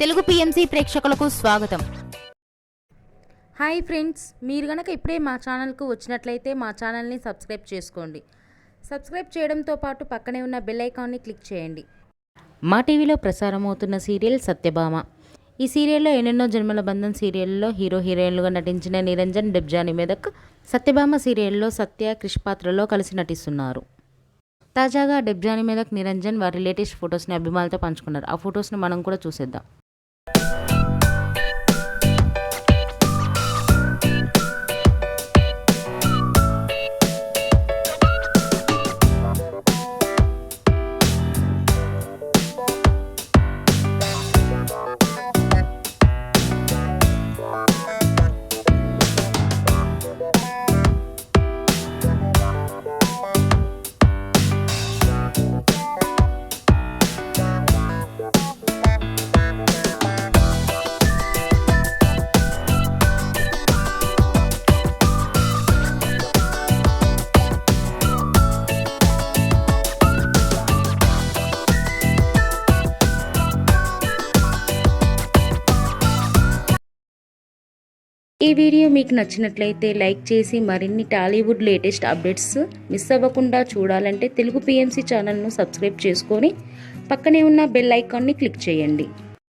Telugu PMC ప్రేక్షకులకు స్వాగతం. Hi friends, మీరు గనక ఇప్పుడే మా ఛానల్కు వచ్చినట్లయితే మా ఛానల్ని సబ్స్క్రైబ్ చేసుకోండి. సబ్స్క్రైబ్ చేయడంతో పాటు పక్కనే ఉన్న బెల్ ఐకాన్ని క్లిక్ చేయండి. మా టీవీలో ప్రసారమవుతున్న సీరియల్ సత్యభామ. ఈ సీరియల్లో ఎన్నెన్నో జన్మల బంధం సీరియల్లో హీరో హీరోయిన్లుగా నటించిన నిరంజన్, డెబ్జానీ మెదక్ సత్యభామ సీరియల్లో సత్య, క్రిష్ పాత్రలో కలిసి నటిస్తున్నారు. తాజాగా డెబ్జానీ మెదక్, నిరంజన్ వారి లేటెస్ట్ ఫొటోస్ని అభిమానులతో పంచుకున్నారు. ఆ ఫొటోస్ని మనం కూడా చూసేద్దాం. ఈ వీడియో మీకు నచ్చినట్లయితే లైక్ చేసి మరిన్ని టాలీవుడ్ లేటెస్ట్ అప్డేట్స్ మిస్ అవ్వకుండా చూడాలంటే తెలుగు పిఎంసి ఛానల్ను సబ్స్క్రైబ్ చేసుకొని పక్కనే ఉన్న బెల్ ఐకాన్ని క్లిక్ చేయండి.